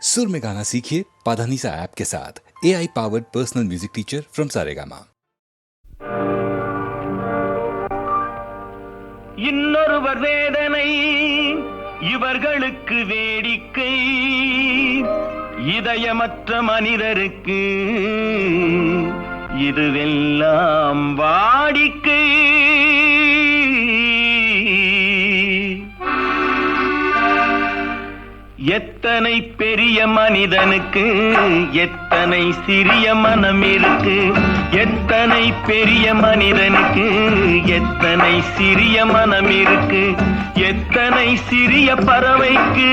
सुर में गाना सीखिए पाधानीसा ऐप के साथ। AI powered personal music teacher from Saregama. இன்னொருவர் வேதனை இவர்களுக்கு வேடிக்கை, இதயமற்ற மனிதருக்கு இதுவெல்லாம் வாடிக்கை. எத்தனை பெரிய மனிதனுக்கு எத்தனை சிறிய மனம் இருக்கு, எத்தனை பெரிய மனிதனுக்கு எத்தனை சிறிய மனம் இருக்கு, எத்தனை சிறிய பறவைக்கு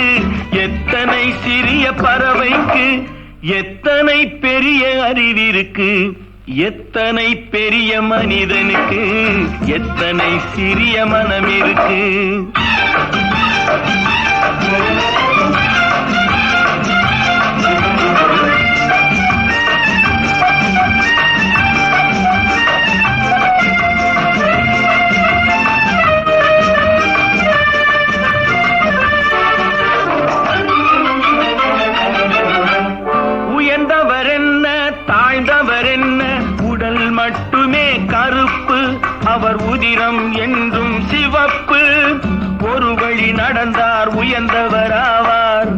எத்தனை சிறிய பறவைக்கு எத்தனை பெரிய அறிவிருக்கு, எத்தனை பெரிய மனிதனுக்கு எத்தனை சிறிய மனம் இருக்கு. உயர்ந்தவர் என்ன தாழ்ந்தவர் என்ன, உடல் மட்டுமே கருப்பு, அவர் உதிரம் என்றும் சிவப்பு. ஒரு வழி நடந்தார் உயர்ந்தவர் ஆவார்,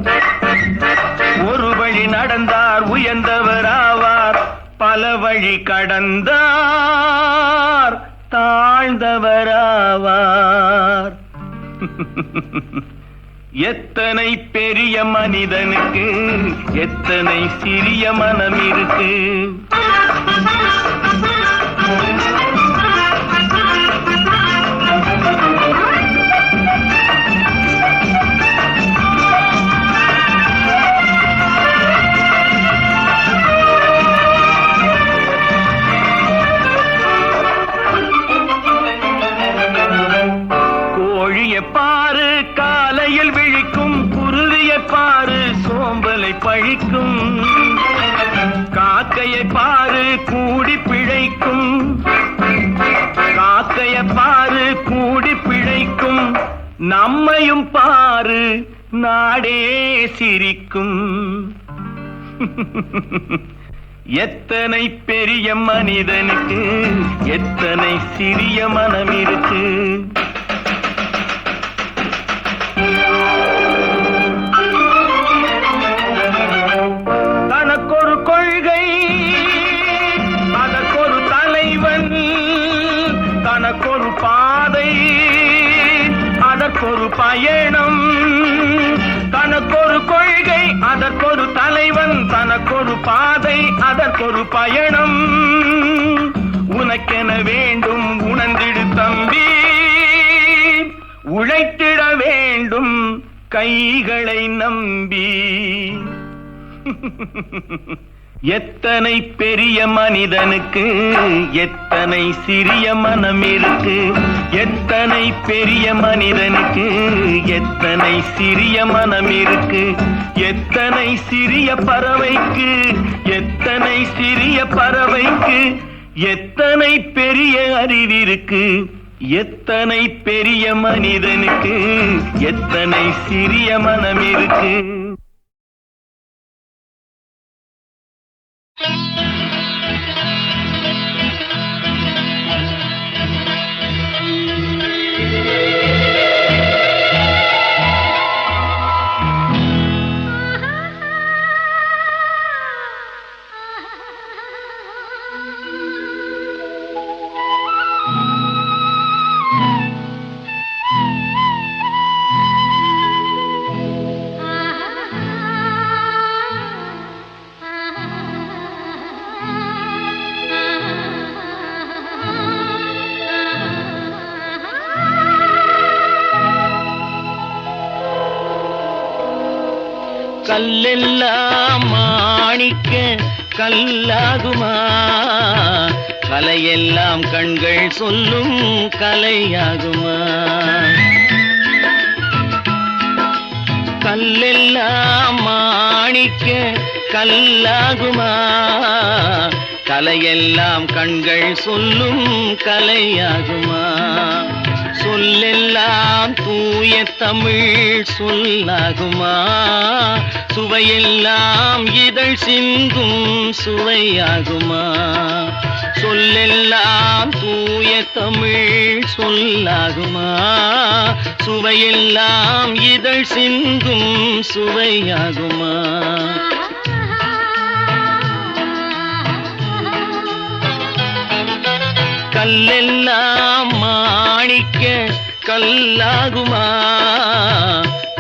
ஒரு வழி நடந்தார் உயர்ந்தவர் ஆவார், பல வழி கடந்தார் தாழ்ந்தவர் ஆவார். எத்தனை பெரிய மனிதனுக்கு எத்தனை சிறிய மனம் இருக்கு. கோழியை பாரு காலையில் விழிக்கும், குருவியை பாரு சோம்பலை பழிக்கும், காக்கையை பாரு கூடி பிழைக்கும், காக்கையை பாரு கூடி பிழைக்கும், நம்மையும் பாரு நாடே சிரிக்கும். எத்தனை பெரிய மனிதனுக்கு எத்தனை சிறிய மனம் இருக்கு. தனக்கொரு கொள்கை அதற்கொரு தலைவன், தனக்கொரு பாதை அதற்கொரு பயணம், தனக்கொரு கொள்கை அதற்கொரு தலைவன், தனக்கொரு பாதை அதற்கொரு பயணம். உனக்கென வேண்டும் உணர்ந்திடு தம்பி, உழைத்திட வேண்டும் கைகளை நம்பி. எத்தனை பெரிய மனிதனுக்கு எத்தனை சிறிய மனம் இருக்கு, எத்தனை பெரிய மனிதனுக்கு எத்தனை சிறிய மனம் இருக்கு, எத்தனை சிறிய பறவைக்கு எத்தனை சிறிய பறவைக்கு எத்தனை பெரிய அறிவிருக்கு, எத்தனை பெரிய மனிதனுக்கு எத்தனை சிறிய மனம் இருக்கு. கல்லெல்லாம் மாணிக்க கல்லாகுமா, கலையெல்லாம் கண்கள் சொல்லும் கலையாகுமா. கல்லெல்லாம் மாணிக்க கல்லாகுமா, கலையெல்லாம் கண்கள் சொல்லும் கலையாகுமா. சொல்லெல்லாம் தூய தமிழ் சொல்லாகுமா? சுவையெல்லாம் இதழ் சிந்தும் சுவையாகுமா? சொல்லெல்லாம் தூய தமிழ் சொல்லாகுமா? சுவையெல்லாம் இதழ் சிந்தும் சுவையாகுமா? கல்லெல்லாம் மாணிக்க கல்லாகுமா?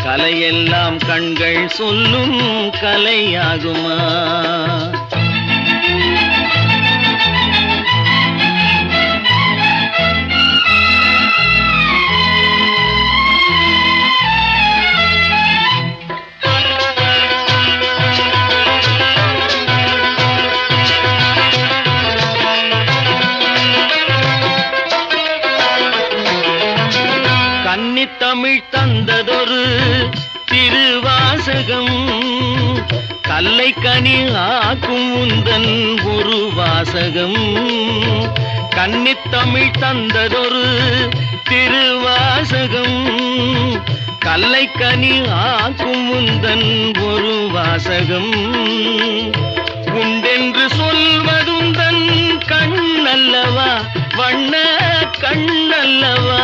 கலையெல்லாம் கண்கள் சொல்லும் கலையாகுமா? கன்னித்தமிழ் தந்ததொரு திருவாசகம், கல்லை கனி ஆக்கும் உந்தன் ஒரு வாசகம். கன்னித்தமிழ் தந்ததொரு திருவாசகம், கல்லை கனி ஆக்கும் உந்தன் ஒரு வாசகம். உண்டென்று சொல்வதுந்தன் கண்ணல்லவா, வண்ண கண்ணல்லவா?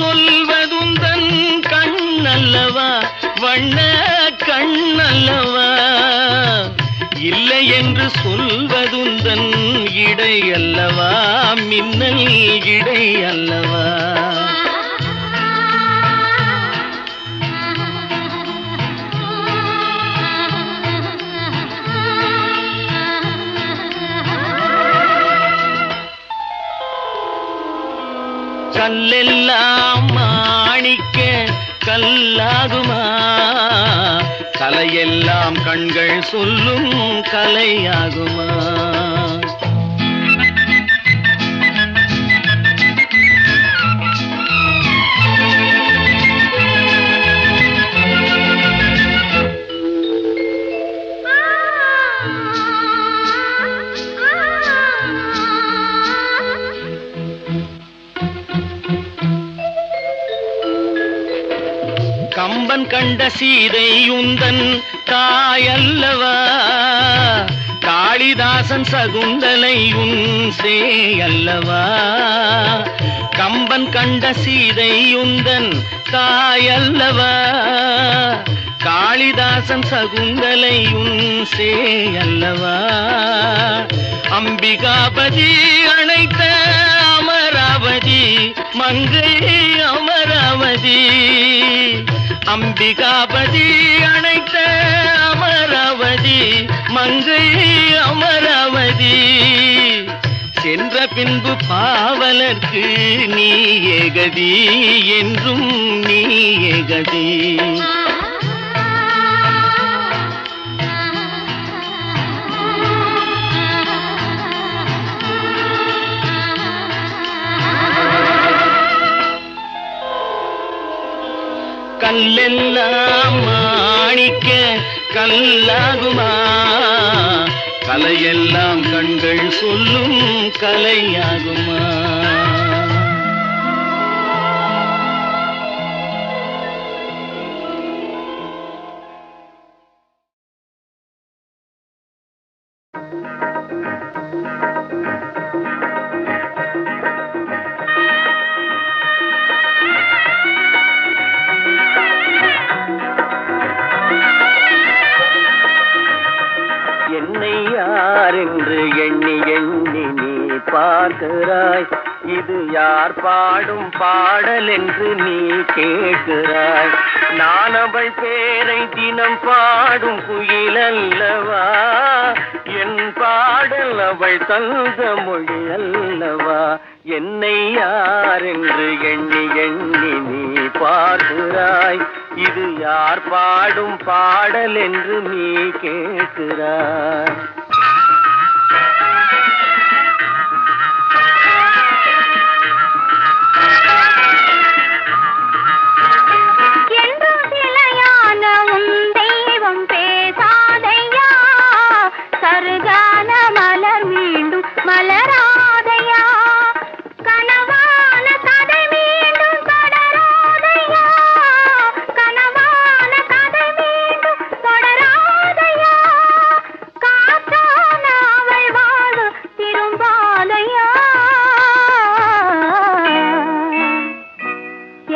சொல்வதுந்தன் கண்ணல்லவா, வண்ண கண்ணல்லவா? இல்லை என்று சொல்வதுந்தன் இடை அல்லவா, மின்னல் இடை அல்லவா? கல்லெல்லாம் மாணிக்க கல்லாகுமா? கலையெல்லாம் கண்கள் சொல்லும் கலையாகுமா? கம்பன் கண்ட சீதை உந்தன் தாயல்லவா, காளிதாசன் சகுந்தலை உன் சேயல்லவா? கம்பன் கண்ட சீதை உந்தன் தாயல்லவா, காளிதாசன் சகுந்தலை உன் சேயல்லவா? அம்பிகாபதி அணைத்த அமராவதி மங்கை அமராவதி. அம்பிகாபதி அணைத்த அமராவதி மங்கை அமராவதி. சென்ற பின்பு பாவலர்க்கு நீ ஏகதி, என்றும் நீ ஏகதி. கல்லெல்லாம் மாணிக்க கல்லாகுமா? கலையெல்லாம் கண்கள் சொல்லும் கலையாகுமா? என்னை யார் என்று எண்ணி எண்ணி நீ பார்க்கிறாய், இது யார் பாடும் பாடல் என்று நீ கேட்கிறாய். நான் அவள் பேரை தினம் பாடும் குயில் அல்லவா, என் பாடல் அவள் தந்த மொழி அல்லவா? என்னை யார் என்று எண்ணி எண்ணி நீ பார்க்கிறாய், இது யார் பாடும் பாடல் என்று நீ கேட்கிறாய். என்றும் சிலையான உன் தெய்வம் பேசாதையா, சருகான மலர் மீண்டும் மலர்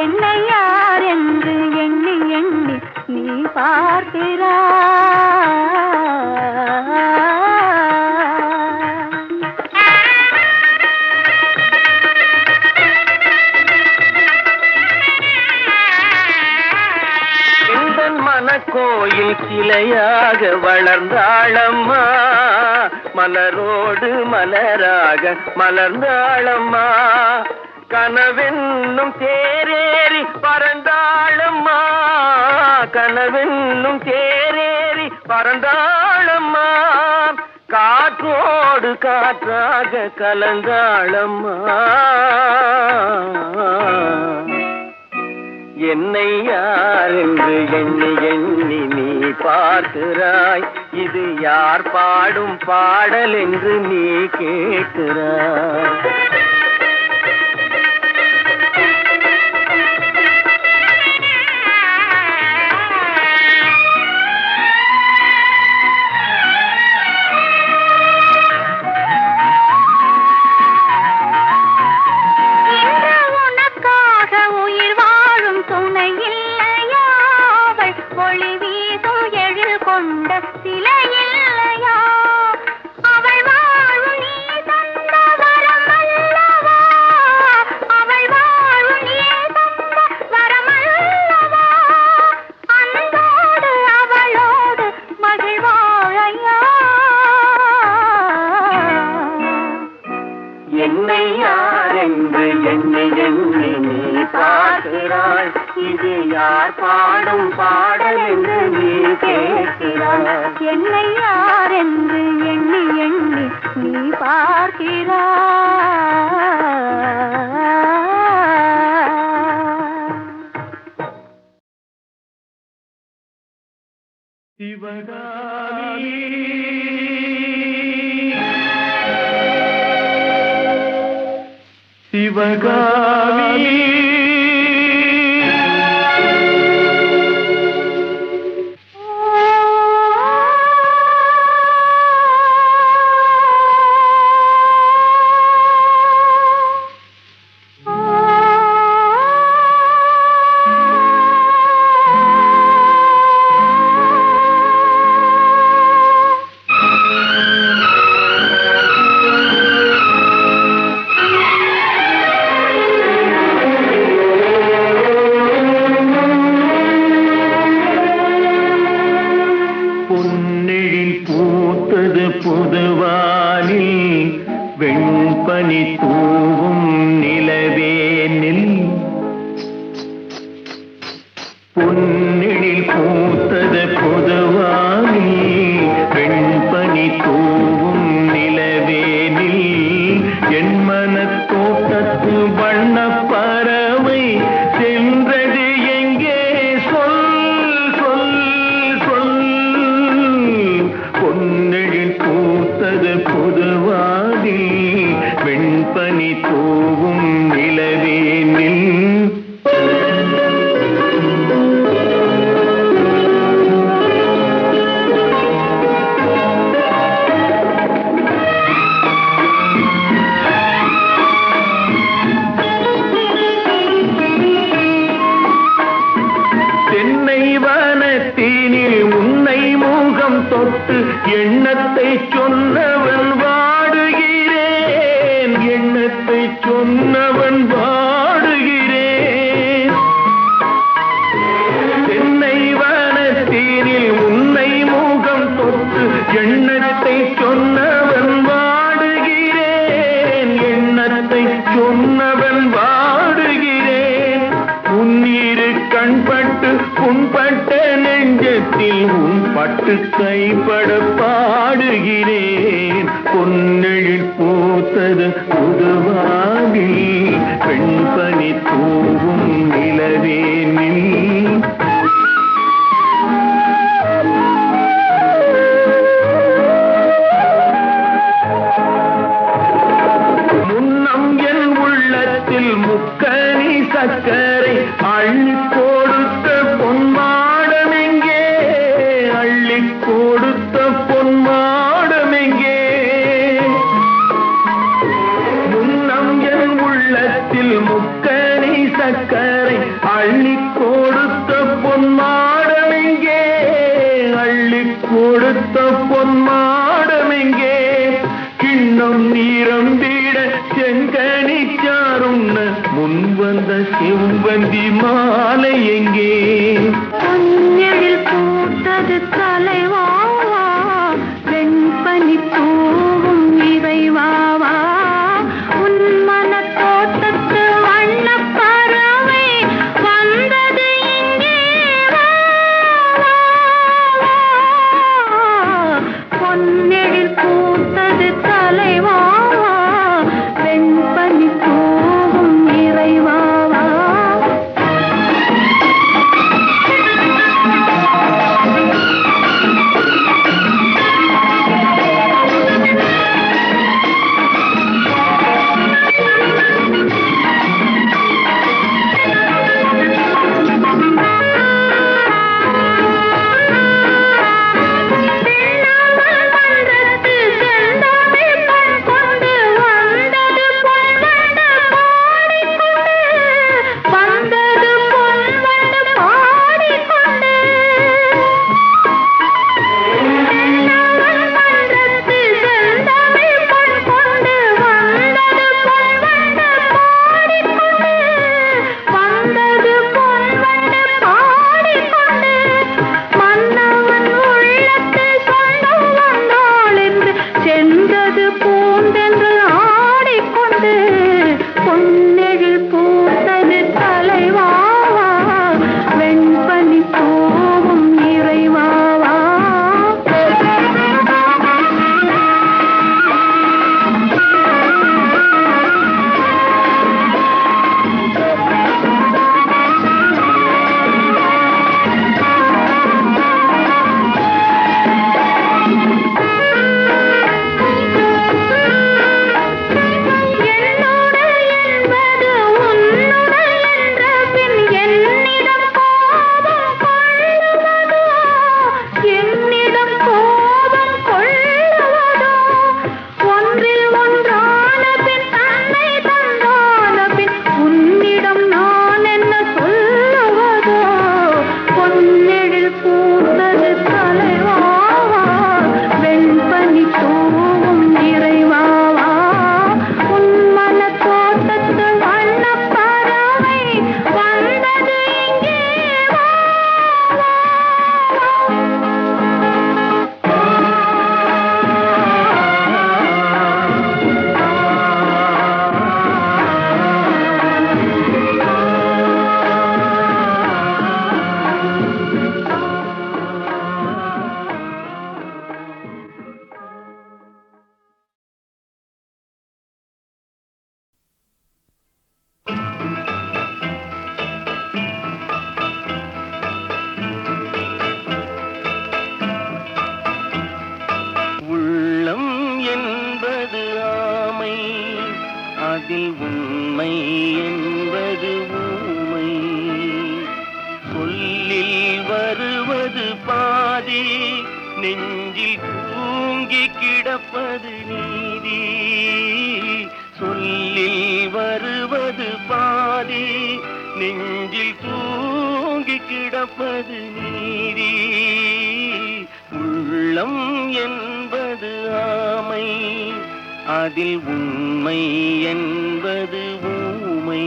என்னை யார் என்று எண்ணி எண்ணி நீ பார்க்கிறாய். கோயில் சிலையாக வளர்ந்தாளம்மா, மலரோடு மலராக மலர்ந்தாளம்மா, கனவென்னும் தேரேறி பறந்தாளம்மா, கனவென்னும் தேரேறி பறந்தாளம்மா, காற்றோடு காற்றாக கலந்தாளம்மா. என்னை யார் என்று எண்ணி எண்ணி நீ பார்க்கிறாய். இது யார் பாடும் பாடல் என்று நீ கேட்கிறாய். என்னை யார் என்று எண்ணி எண்ணி நீ பார்க்கிறாய். இது யார் பாடும் பாடல் என்று நீ கேட்கிறாய். என்னை யார் என்று எண்ணி எண்ணி நீ பார்க்கிறாய். சிவகாமி சிவகாமி புதுவானில் வெண்பனி தூவும் நிலவேனில் பொன்னிழில் பூத்தது புதுவானில் வெண்பனி தூவும் நிலவேனில் என் மனத்தோட்டத்து வண்ண பறவை சென்றது எங்கே சொல் சொல் சொல். பொன்னிழில் பூத்தது புதுவானில் வெண்பனி தூவும் நிலவேனில் தொட்டு எண்ணத்தை சொன்னவன் வாடுகிறேன், எண்ணத்தை சொன்னவன் வாடுகிறேன். தென்னை வனத்தீரில் உன்னை முகம் தொட்டு எண்ணத்தை சொன்னவன் வாடுகிறேன், எண்ணத்தை சொன்னவன் வாடுகிறேன். உன்னிரு கண்பட்டு புண்பட்ட நெஞ்சத்தில் உன் பட்டு கைப்பட பாடுகிறேன். பொன்னெழில் பூத்தது புதுவானில் வெண்பனி தூவும் நிலவேனில் முன்னம் என் உள்ளத்தில் முக்கனி சக்கரை அள்ளி கொடுத்த பொன்மாடம் எங்கே, அள்ளி கொடுத்த பொன்மாடம் எங்கே. முன்னம் என் உள்ளத்தில் முக்கனி சக்கரை செவ்வந்தி மாலை எங்கே பொன்னெழில் பூத்தது தலைவாவா வெண்பனி தூவும் இறைவாவா உன் மன தோட்டத்து வண்ண பறவை வந்தது இங்கே வா, வா, வா. பொன்னெழில் பூத்தது தலைவாவா வெண்பனி தூவும் இறைவாவா அதில் உண்மை என்பது ஊமை. சொல்லில் வருவது பாதி, நெஞ்சில் தூங்கி கிடப்பது நீதி. சொல்லில் வருவது பாதி, நெஞ்சில் தூங்கி கிடப்பது நீதி. உள்ளம் என்பது ஆமை, அதில் உண்மை என்பது ஊமை.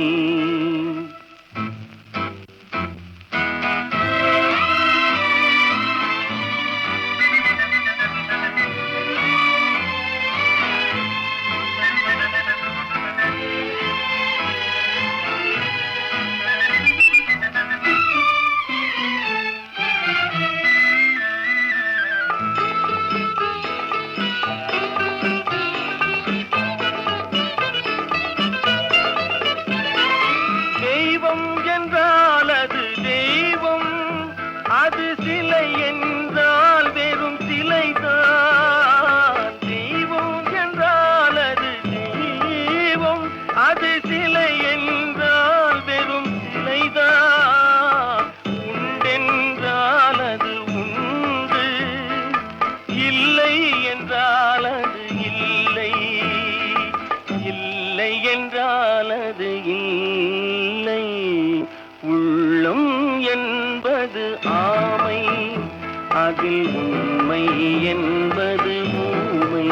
உள்ளம் என்பது ஆமை, அதில் உண்மை என்பது ஊமை.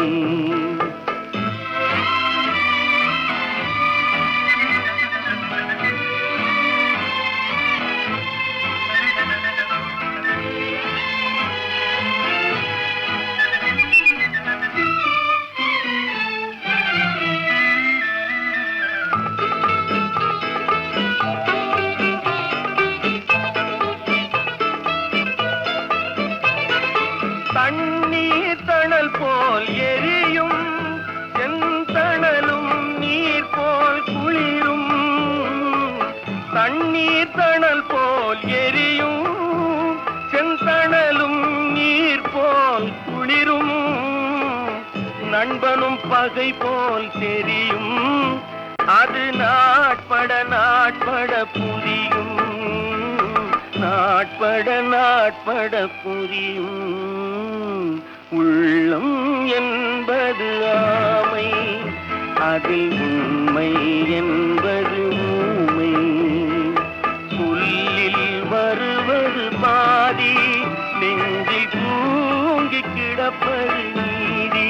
பகை போல் தெரியும். அது நாட்பட நாட்பட புரியும், நாட்பட நாட்பட புரியும். உள்ளம் என்பது ஆமை, அதில் உண்மை என்பது ஊமை. சொல்லில் வருவது பாதி, நெஞ்சில் தூங்கி கிடப்பது நீதி.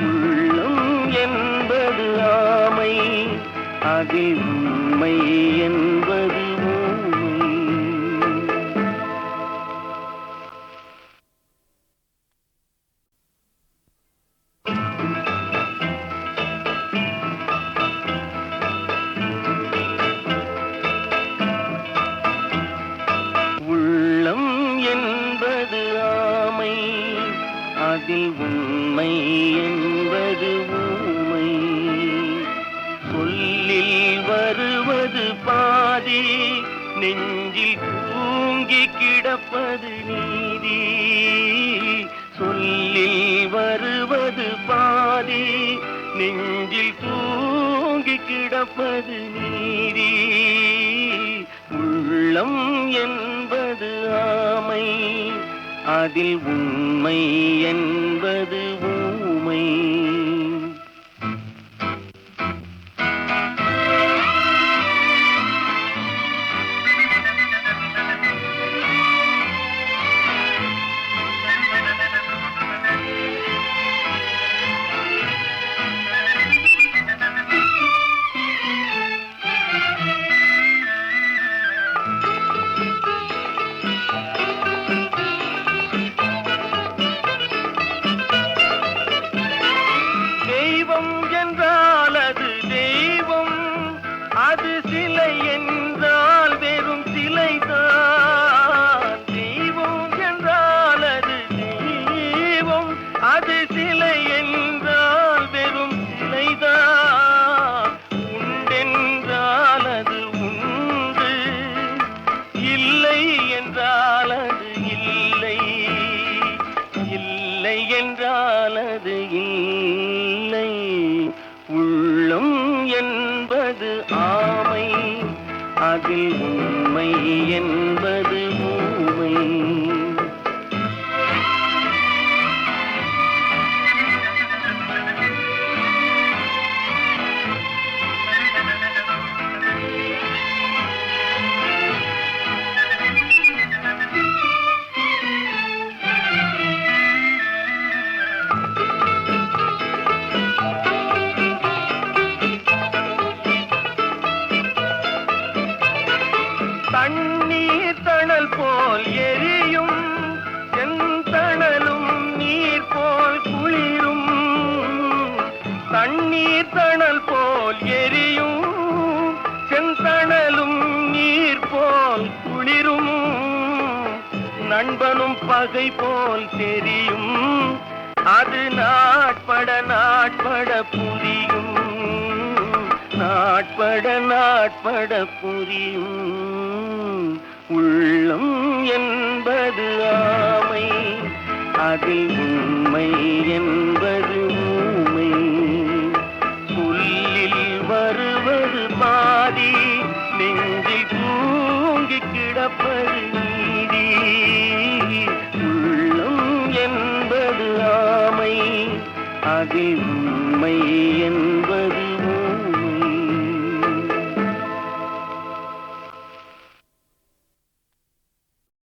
உள்ளம் என்பது ஆமை, அதில் உண்மை என்பது ஊமை. உள்ளம் என்பது ஆமை, அதில் உண்மை என்பது ஊமை. சொல்லில் வருவது பாதி, நெஞ்சில் தூங்கி கிடப்பது நீதி. சொல்லில் வருவது பாதி, நெஞ்சில் தூங்கி கிடப்பது நீதி. உள்ளம் என்பது ஆமை, அதில் உண்மை என்பது ஊமை. தெய்வம் என்றால் அது தெய்வம், அது சிலை என்றால் வெறும் சிலைதான். தெய்வம் என்றால் அது தெய்வம், அது சிலை என்றால் வெறும் சிலைதான். உண்டென்றால் அது உண்டு, இல்லை என்றால் அது இல்லை, இல்லை என்றால் அது இல்லை. உள்ளம் என்பது ஆமை, அதில் உண்மை என்பது ஊமை. தண்ணீர் தணல் போல் எரியும், செந்தணலும் நீர் போல் குளிரும். தண்ணீர் தணல் போல் எரியும், செந்தணலும் நீர் போல் குளிரும். நண்பனும் பகை போல் தெரியும், அது நாட்பட நாட்பட புரியும், நாட்பட நாட்பட புரியும். உள்ளம் என்பது ஆமை, அதில் உண்மை என்பது ஊமை. சொல்லில் வருவது பாதி, நெஞ்சில் தூங்கி கிடப்பது நீதி. உள்ளம் என்பது ஆமை, அதில் உண்மை என்பது